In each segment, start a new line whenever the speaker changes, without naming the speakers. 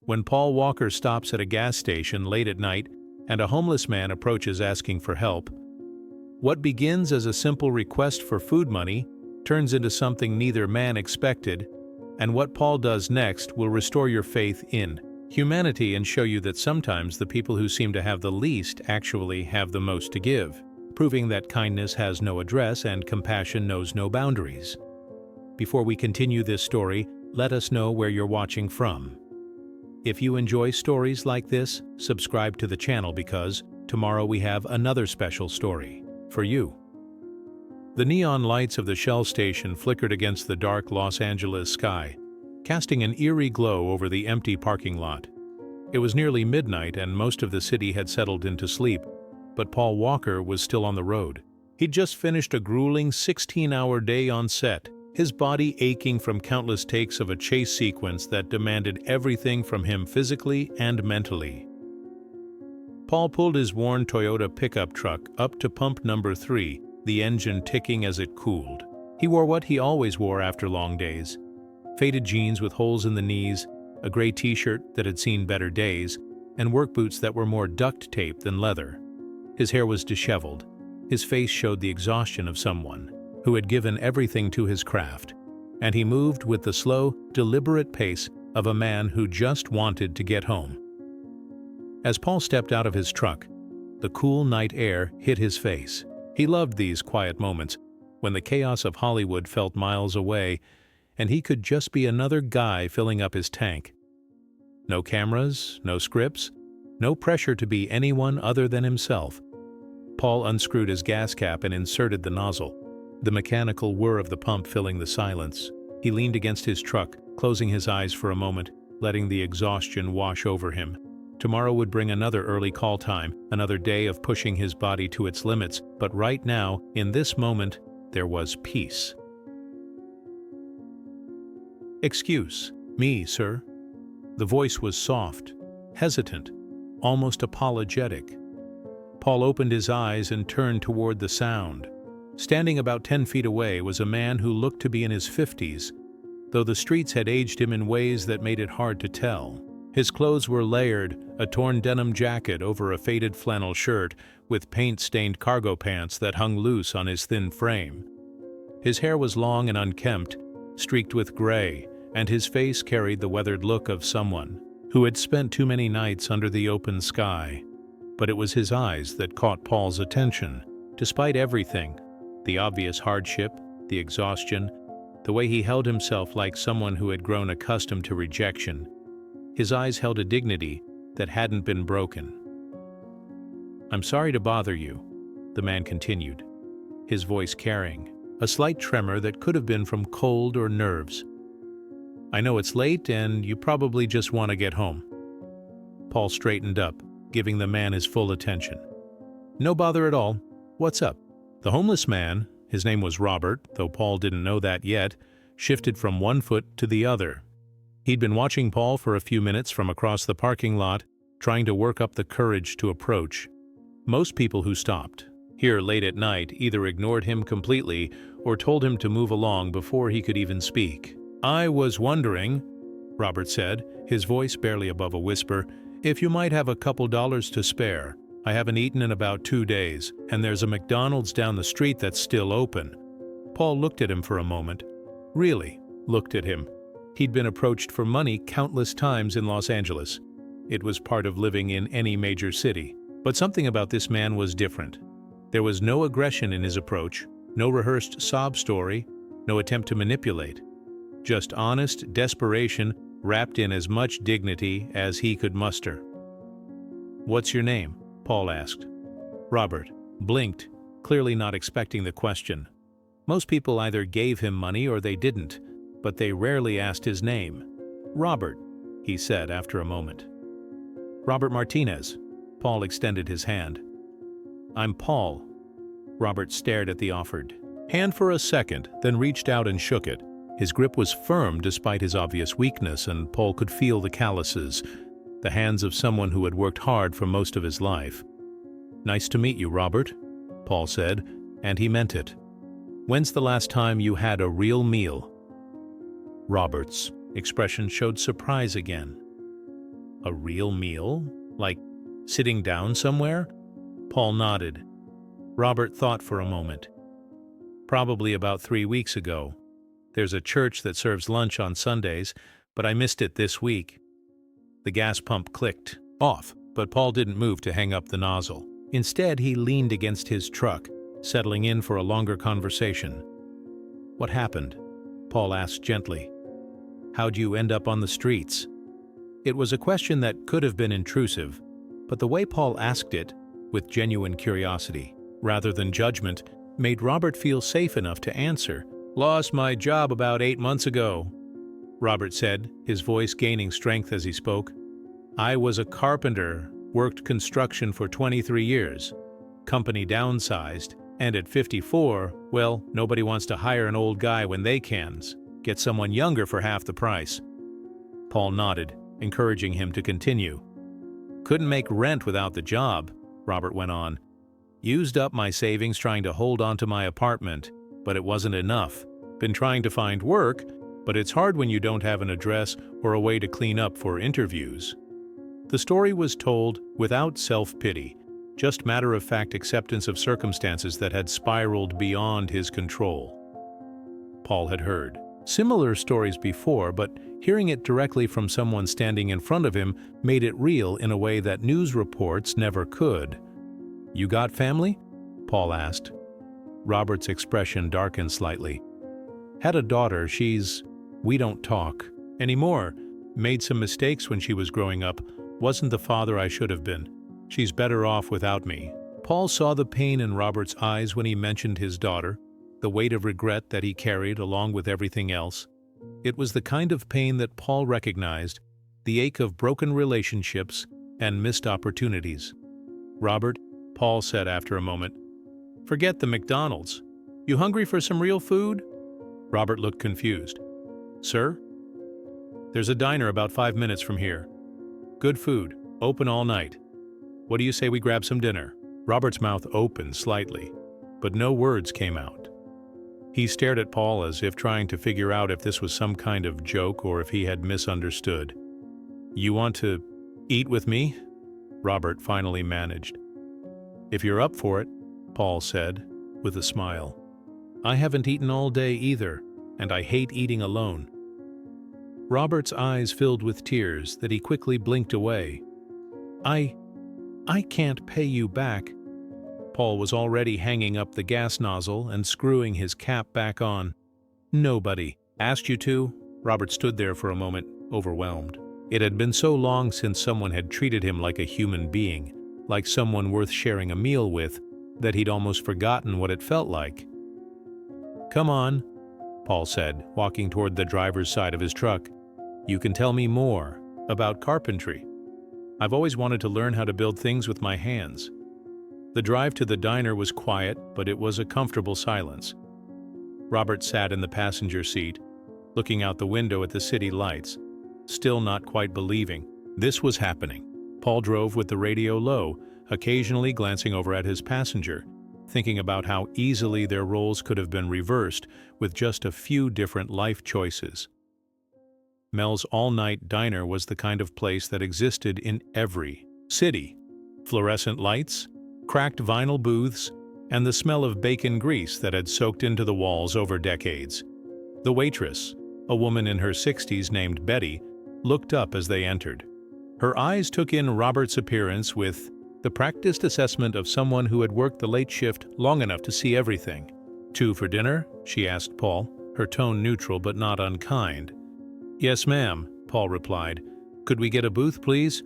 when Paul Walker stops at a gas station late at night and a homeless man approaches asking for help. What begins as a simple request for food money turns into something neither man expected, and what Paul does next will restore your faith in humanity and show you that sometimes the people who seem to have the least actually have the most to give, proving that kindness has no address and compassion knows no boundaries. Before we continue this story, let us know where you're watching from. If you enjoy stories like this, subscribe to the channel because tomorrow we have another special story for you. The neon lights of the Shell station flickered against the dark Los Angeles sky, casting an eerie glow over the empty parking lot. It was nearly midnight and most of the city had settled into sleep, but Paul Walker was still on the road. He'd just finished a grueling 16-hour day on set, his body aching from countless takes of a chase sequence that demanded everything from him physically and mentally. Paul pulled his worn Toyota pickup truck up to pump number 3, the engine ticking as it cooled. He wore what he always wore after long days: faded jeans with holes in the knees, a gray t-shirt that had seen better days, and work boots that were more duct tape than leather. His hair was disheveled. His face showed the exhaustion of someone who had given everything to his craft, and he moved with the slow, deliberate pace of a man who just wanted to get home. As Paul stepped out of his truck, the cool night air hit his face. He loved these quiet moments, when the chaos of Hollywood felt miles away, and he could just be another guy filling up his tank. No cameras, no scripts, no pressure to be anyone other than himself. Paul unscrewed his gas cap and inserted the nozzle, the mechanical whir of the pump filling the silence. He leaned against his truck, closing his eyes for a moment, letting the exhaustion wash over him. Tomorrow would bring another early call time, another day of pushing his body to its limits, but right now, in this moment, there was peace. "Excuse me, sir." The voice was soft, hesitant, almost apologetic. Paul opened his eyes and turned toward the sound. Standing about 10 feet away was a man who looked to be in his 50s, though the streets had aged him in ways that made it hard to tell. His clothes were layered, a torn denim jacket over a faded flannel shirt, with paint-stained cargo pants that hung loose on his thin frame. His hair was long and unkempt, streaked with gray, and his face carried the weathered look of someone who had spent too many nights under the open sky. But it was his eyes that caught Paul's attention. Despite everything, the obvious hardship, the exhaustion, the way he held himself like someone who had grown accustomed to rejection, his eyes held a dignity that hadn't been broken. "I'm sorry to bother you," the man continued, his voice carrying a slight tremor that could have been from cold or nerves. "I know it's late and you probably just want to get home." Paul straightened up, giving the man his full attention. "No bother at all. What's up?" The homeless man, his name was Robert, though Paul didn't know that yet, shifted from one foot to the other. He'd been watching Paul for a few minutes from across the parking lot, trying to work up the courage to approach. Most people who stopped here late at night either ignored him completely or told him to move along before he could even speak. "I was wondering," Robert said, his voice barely above a whisper, "if you might have a couple dollars to spare. I haven't eaten in about 2 days, and there's a McDonald's down the street that's still open." Paul looked at him for a moment. Really looked at him. He'd been approached for money countless times in Los Angeles. It was part of living in any major city. But something about this man was different. There was no aggression in his approach, no rehearsed sob story, no attempt to manipulate. Just honest desperation wrapped in as much dignity as he could muster. "What's your name?" Paul asked. Robert blinked, clearly not expecting the question. Most people either gave him money or they didn't, but they rarely asked his name. "Robert," he said after a moment. "Robert Martinez." Paul extended his hand. "I'm Paul." Robert stared at the offered hand for a second, then reached out and shook it. His grip was firm despite his obvious weakness, and Paul could feel the calluses, the hands of someone who had worked hard for most of his life. "Nice to meet you, Robert," Paul said, and he meant it. "When's the last time you had a real meal?" Robert's expression showed surprise again. A real meal? Like sitting down somewhere? Paul nodded. Robert thought for a moment. Probably about 3 weeks ago. There's a church that serves lunch on Sundays, but I missed it this week. The gas pump clicked off, but Paul didn't move to hang up the nozzle. Instead, he leaned against his truck, settling in for a longer conversation. "What happened?" Paul asked gently. "How'd you end up on the streets?" It was a question that could have been intrusive, but the way Paul asked it, with genuine curiosity, rather than judgment, made Robert feel safe enough to answer. "Lost my job about 8 months ago," Robert said, his voice gaining strength as he spoke. "I was a carpenter, worked construction for 23 years. Company downsized, and at 54, well, nobody wants to hire an old guy when they can get someone younger for half the price." Paul nodded, encouraging him to continue. "Couldn't make rent without the job," Robert went on. "Used up my savings trying to hold on to my apartment, but it wasn't enough. Been trying to find work, but it's hard when you don't have an address or a way to clean up for interviews." The story was told without self-pity, just matter-of-fact acceptance of circumstances that had spiraled beyond his control. Paul had heard similar stories before, but hearing it directly from someone standing in front of him made it real in a way that news reports never could. "You got family?" Paul asked. Robert's expression darkened slightly. "Had a daughter, we don't talk anymore. Made some mistakes when she was growing up. Wasn't the father I should have been. She's better off without me." Paul saw the pain in Robert's eyes when he mentioned his daughter, the weight of regret that he carried along with everything else. It was the kind of pain that Paul recognized, the ache of broken relationships and missed opportunities. "Robert," Paul said after a moment, "forget the McDonald's. You hungry for some real food?" Robert looked confused. "Sir?" "There's a diner about 5 minutes from here. Good food, open all night. What do you say we grab some dinner?" Robert's mouth opened slightly, but no words came out. He stared at Paul as if trying to figure out if this was some kind of joke or if he had misunderstood. "You want to eat with me?" Robert finally managed. "If you're up for it," Paul said, with a smile. "I haven't eaten all day either, and I hate eating alone." Robert's eyes filled with tears that he quickly blinked away. I can't pay you back." Paul was already hanging up the gas nozzle and screwing his cap back on. "Nobody asked you to?" Robert stood there for a moment, overwhelmed. It had been so long since someone had treated him like a human being, like someone worth sharing a meal with, that he'd almost forgotten what it felt like. "Come on," Paul said, walking toward the driver's side of his truck. "You can tell me more about carpentry. I've always wanted to learn how to build things with my hands." The drive to the diner was quiet, but it was a comfortable silence. Robert sat in the passenger seat, looking out the window at the city lights, still not quite believing this was happening. Paul drove with the radio low, occasionally glancing over at his passenger, thinking about how easily their roles could have been reversed with just a few different life choices. Mel's all-night diner was the kind of place that existed in every city. Fluorescent lights, cracked vinyl booths, and the smell of bacon grease that had soaked into the walls over decades. The waitress, a woman in her 60s named Betty, looked up as they entered. Her eyes took in Robert's appearance with the practiced assessment of someone who had worked the late shift long enough to see everything. "2 for dinner?" she asked Paul, her tone neutral but not unkind. "Yes, ma'am," Paul replied. "Could we get a booth, please?"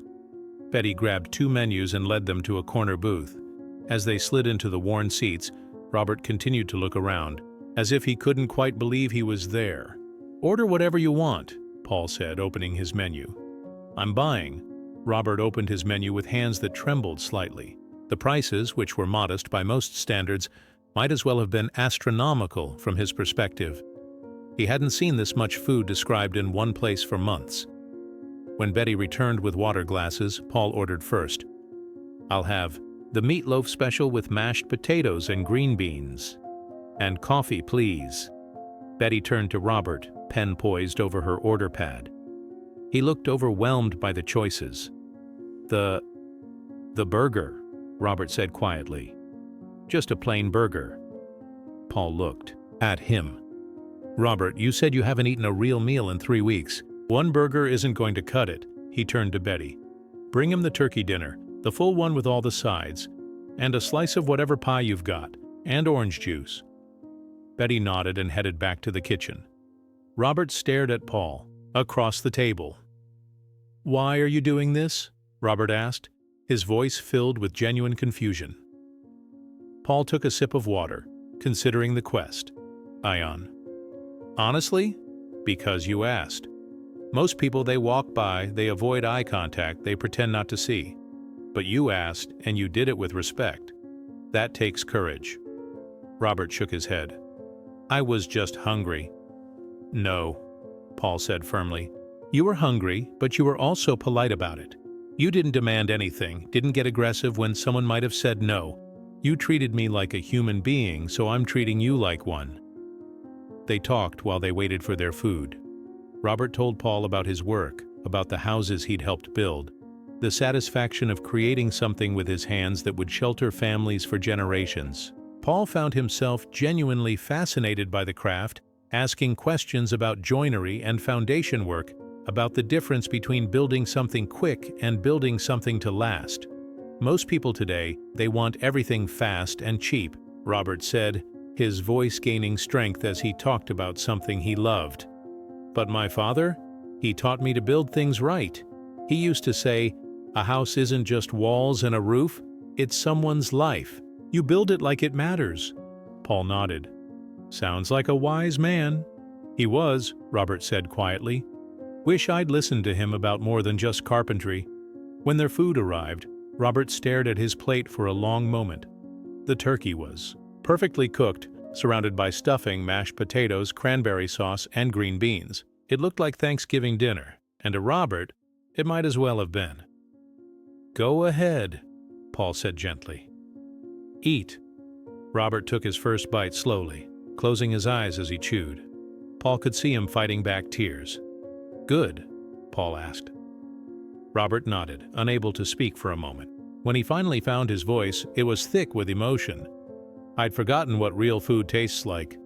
Betty grabbed 2 menus and led them to a corner booth. As they slid into the worn seats, Robert continued to look around, as if he couldn't quite believe he was there. "Order whatever you want," Paul said, opening his menu. "I'm buying." Robert opened his menu with hands that trembled slightly. The prices, which were modest by most standards, might as well have been astronomical from his perspective. He hadn't seen this much food described in one place for months. When Betty returned with water glasses, Paul ordered first. "I'll have the meatloaf special with mashed potatoes and green beans. And coffee, please." Betty turned to Robert, pen poised over her order pad. He looked overwhelmed by the choices. The burger, Robert said quietly. Just a plain burger. Paul looked at him. Robert, you said you haven't eaten a real meal in 3 weeks. One burger isn't going to cut it. He turned to Betty. Bring him the turkey dinner, the full one with all the sides, and a slice of whatever pie you've got, and orange juice. Betty nodded and headed back to the kitchen. Robert stared at Paul, across the table. Why are you doing this? Robert asked, his voice filled with genuine confusion. Paul took a sip of water, considering the quest. Ion. Honestly? Because you asked. Most people, they walk by, they avoid eye contact, they pretend not to see. But you asked, and you did it with respect. That takes courage. Robert shook his head. I was just hungry. No, Paul said firmly. You were hungry, but you were also polite about it. You didn't demand anything, didn't get aggressive when someone might have said no. You treated me like a human being, so I'm treating you like one. They talked while they waited for their food. Robert told Paul about his work, about the houses he'd helped build, the satisfaction of creating something with his hands that would shelter families for generations. Paul found himself genuinely fascinated by the craft, asking questions about joinery and foundation work, about the difference between building something quick and building something to last. Most people today, they want everything fast and cheap, Robert said, his voice gaining strength as he talked about something he loved. But my father, he taught me to build things right. He used to say, a house isn't just walls and a roof, it's someone's life. You build it like it matters. Paul nodded. Sounds like a wise man. He was, Robert said quietly. Wish I'd listened to him about more than just carpentry. When their food arrived, Robert stared at his plate for a long moment. The turkey was perfectly cooked, surrounded by stuffing, mashed potatoes, cranberry sauce, and green beans. It looked like Thanksgiving dinner, and to Robert, it might as well have been. Go ahead, Paul said gently. Eat. Robert took his first bite slowly, closing his eyes as he chewed. Paul could see him fighting back tears. Good? Paul asked. Robert nodded, unable to speak for a moment. When he finally found his voice, it was thick with emotion. I'd forgotten what real food tastes like.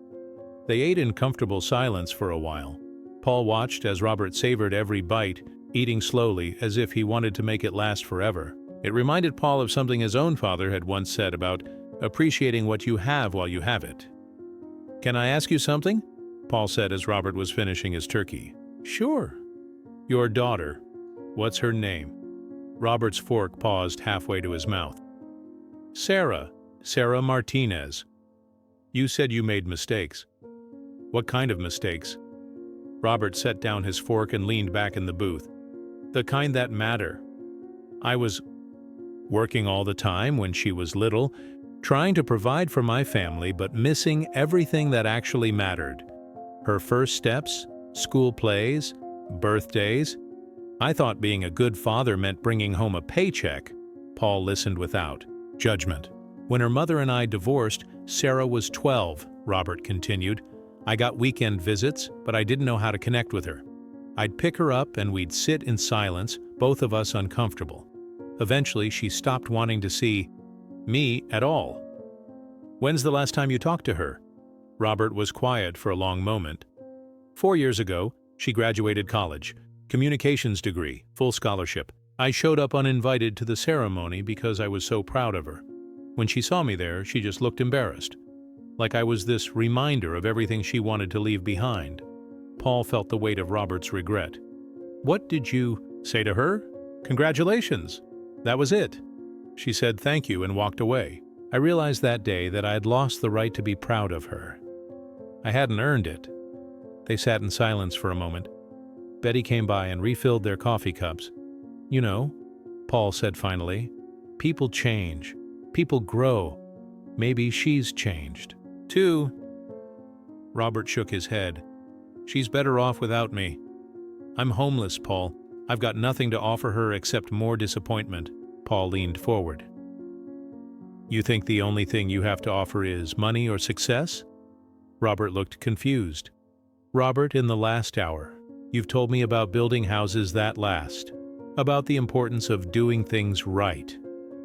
They ate in comfortable silence for a while. Paul watched as Robert savored every bite, eating slowly as if he wanted to make it last forever. It reminded Paul of something his own father had once said about appreciating what you have while you have it. Can I ask you something? Paul said as Robert was finishing his turkey. Sure. Your daughter. What's her name? Robert's fork paused halfway to his mouth. Sarah Martinez. You said you made mistakes. What kind of mistakes? Robert set down his fork and leaned back in the booth. The kind that matter. I was working all the time when she was little, trying to provide for my family but missing everything that actually mattered. Her first steps, school plays, birthdays. I thought being a good father meant bringing home a paycheck. Paul listened without judgment. When her mother and I divorced, Sarah was 12, Robert continued. I got weekend visits, but I didn't know how to connect with her. I'd pick her up and we'd sit in silence, both of us uncomfortable. Eventually, she stopped wanting to see me at all. When's the last time you talked to her? Robert was quiet for a long moment. 4 years ago, she graduated college. Communications degree, full scholarship. I showed up uninvited to the ceremony because I was so proud of her. When she saw me there, she just looked embarrassed, like I was this reminder of everything she wanted to leave behind. Paul felt the weight of Robert's regret. What did you say to her? Congratulations. That was it. She said thank you and walked away. I realized that day that I had lost the right to be proud of her. I hadn't earned it. They sat in silence for a moment. Betty came by and refilled their coffee cups. You know, Paul said finally, people change. People grow. Maybe she's changed, too. Robert shook his head. She's better off without me. I'm homeless, Paul. I've got nothing to offer her except more disappointment. Paul leaned forward. You think the only thing you have to offer is money or success? Robert looked confused. Robert, in the last hour, you've told me about building houses that last. about the importance of doing things right,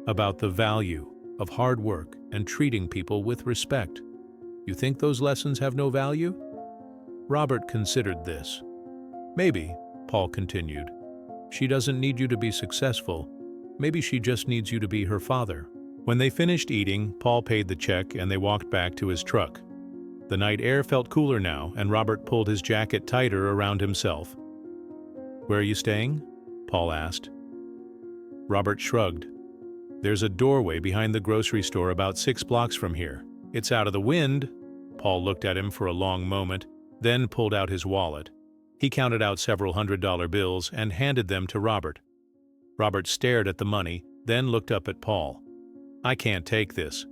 about the value of hard work and treating people with respect. You think those lessons have no value? Robert considered this. Maybe, Paul continued. She doesn't need you to be successful. Maybe she just needs you to be her father. When they finished eating, Paul paid the check and they walked back to his truck. The night air felt cooler now, and Robert pulled his jacket tighter around himself. "Where are you staying?" Paul asked. Robert shrugged. "There's a doorway behind the grocery store about 6 blocks from here. It's out of the wind." Paul looked at him for a long moment, then pulled out his wallet. He counted out several $100 bills and handed them to Robert. Robert stared at the money, then looked up at Paul. "I can't take this."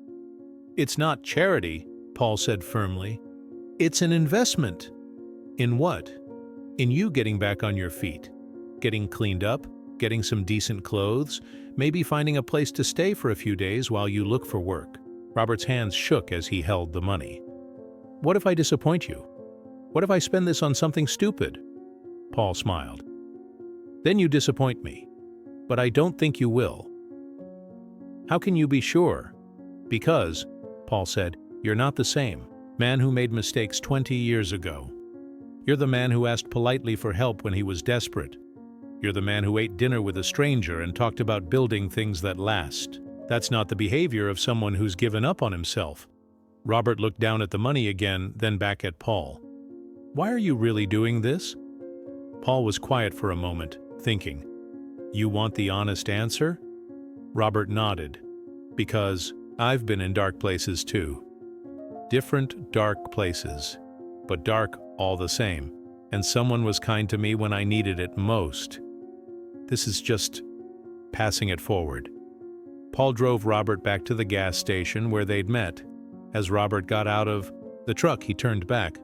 "It's not charity," Paul said firmly. "It's an investment." "In what?" "In you getting back on your feet. Getting cleaned up, getting some decent clothes, maybe finding a place to stay for a few days while you look for work." Robert's hands shook as he held the money. "What if I disappoint you? What if I spend this on something stupid?" Paul smiled. "Then you disappoint me. But I don't think you will." "How can you be sure?" "Because," Paul said, "you're not the same man who made mistakes 20 years ago. You're the man who asked politely for help when he was desperate. You're the man who ate dinner with a stranger and talked about building things that last. That's not the behavior of someone who's given up on himself." Robert looked down at the money again, then back at Paul. "Why are you really doing this?" Paul was quiet for a moment, thinking. "You want the honest answer?" Robert nodded. "Because I've been in dark places too. Different dark places, but dark all the same. And someone was kind to me when I needed it most. This is just passing it forward." Paul drove Robert back to the gas station where they'd met. As Robert got out of the truck, he turned back.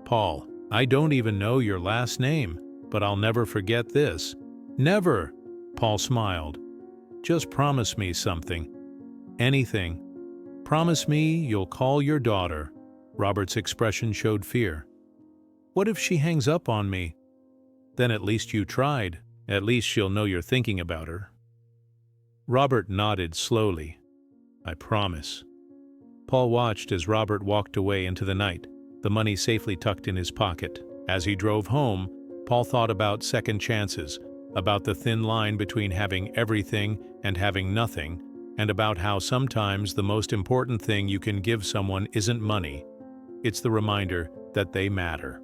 "Paul, I don't even know your last name, but I'll never forget this." "Never," Paul smiled. "Just promise me something. Anything. Promise me you'll call your daughter." Robert's expression showed fear. "What if she hangs up on me?" "Then at least you tried. At least she'll know you're thinking about her." Robert nodded slowly. "I promise." Paul watched as Robert walked away into the night, the money safely tucked in his pocket. As he drove home, Paul thought about second chances, about the thin line between having everything and having nothing, and about how sometimes the most important thing you can give someone isn't money. It's the reminder that they matter.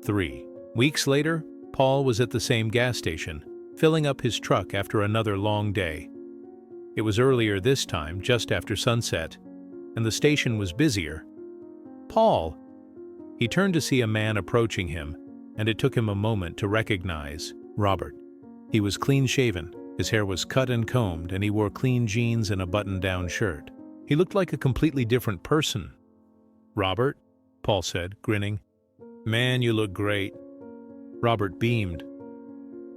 3 weeks later, Paul was at the same gas station, filling up his truck after another long day. It was earlier this time, just after sunset, and the station was busier. "Paul!" He turned to see a man approaching him, and it took him a moment to recognize Robert. He was clean-shaven, his hair was cut and combed, and he wore clean jeans and a button-down shirt. He looked like a completely different person. "Robert," Paul said, grinning. "Man, you look great." Robert beamed.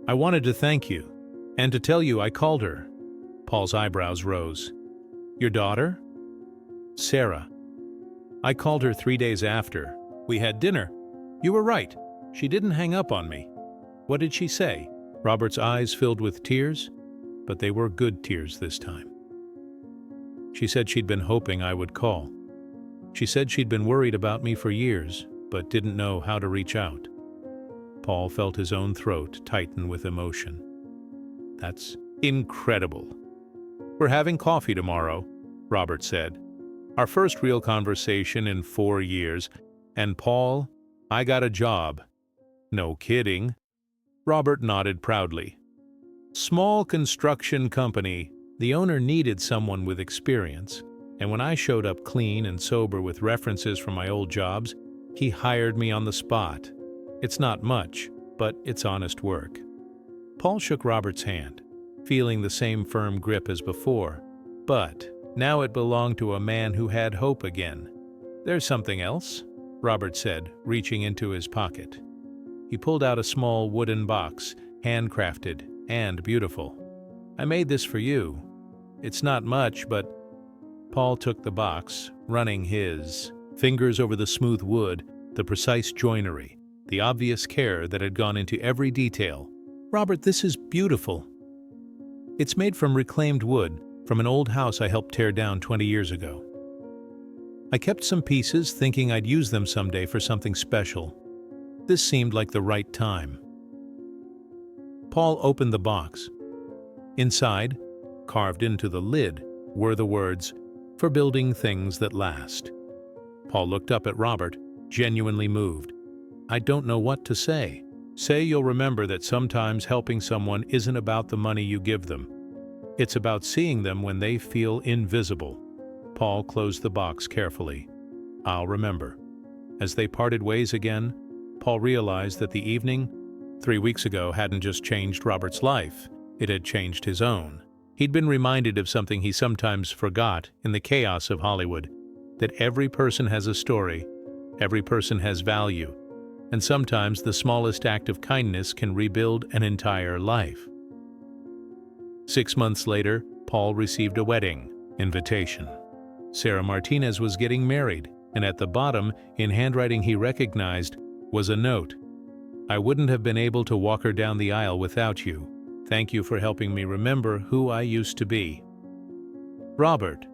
"I wanted to thank you, and to tell you I called her." Paul's eyebrows rose. "Your daughter?" "Sarah. I called her 3 days after. We had dinner. You were right. She didn't hang up on me." "What did she say?" Robert's eyes filled with tears, but they were good tears this time. "She said she'd been hoping I would call. She said she'd been worried about me for years, but didn't know how to reach out." Paul felt his own throat tighten with emotion. "That's incredible." "We're having coffee tomorrow," Robert said. "Our first real conversation in 4 years. And Paul, I got a job." "No kidding." Robert nodded proudly. "Small construction company. The owner needed someone with experience, and when I showed up clean and sober with references from my old jobs, he hired me on the spot. It's not much, but it's honest work." Paul shook Robert's hand, feeling the same firm grip as before, but now it belonged to a man who had hope again. "There's something else," Robert said, reaching into his pocket. He pulled out a small wooden box, handcrafted and beautiful. "I made this for you. It's not much, but..." Paul took the box, running his fingers over the smooth wood, the precise joinery, the obvious care that had gone into every detail. "Robert, this is beautiful. It's made from reclaimed wood from an old house I helped tear down 20 years ago. I kept some pieces thinking I'd use them someday for something special. This seemed like the right time." Paul opened the box. Inside, carved into the lid, were the words, "For building things that last." Paul looked up at Robert, genuinely moved. "I don't know what to say. Say you'll remember that sometimes helping someone isn't about the money you give them. It's about seeing them when they feel invisible." Paul closed the box carefully. "I'll remember." As they parted ways again, Paul realized that the evening 3 weeks ago hadn't just changed Robert's life, it had changed his own. He'd been reminded of something he sometimes forgot in the chaos of Hollywood, that every person has a story, every person has value, and sometimes the smallest act of kindness can rebuild an entire life. 6 months later, Paul received a wedding invitation. Sarah Martinez was getting married, and at the bottom, in handwriting he recognized, was a note. "I wouldn't have been able to walk her down the aisle without you. Thank you for helping me remember who I used to be." "Robert,"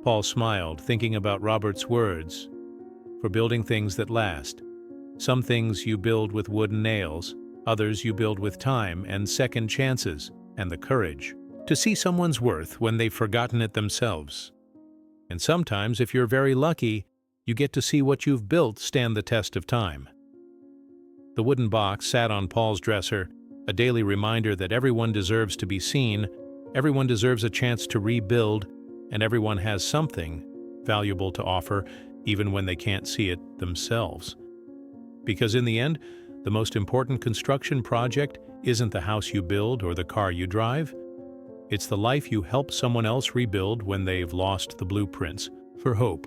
Paul smiled, thinking about Robert's words, "for building things that last. Some things you build with wooden nails, others you build with time and second chances, and the courage to see someone's worth when they've forgotten it themselves. And sometimes, if you're very lucky, you get to see what you've built stand the test of time." The wooden box sat on Paul's dresser, a daily reminder that everyone deserves to be seen, everyone deserves a chance to rebuild, and everyone has something valuable to offer, even when they can't see it themselves. Because in the end, the most important construction project isn't the house you build or the car you drive. It's the life you help someone else rebuild when they've lost the blueprints for hope.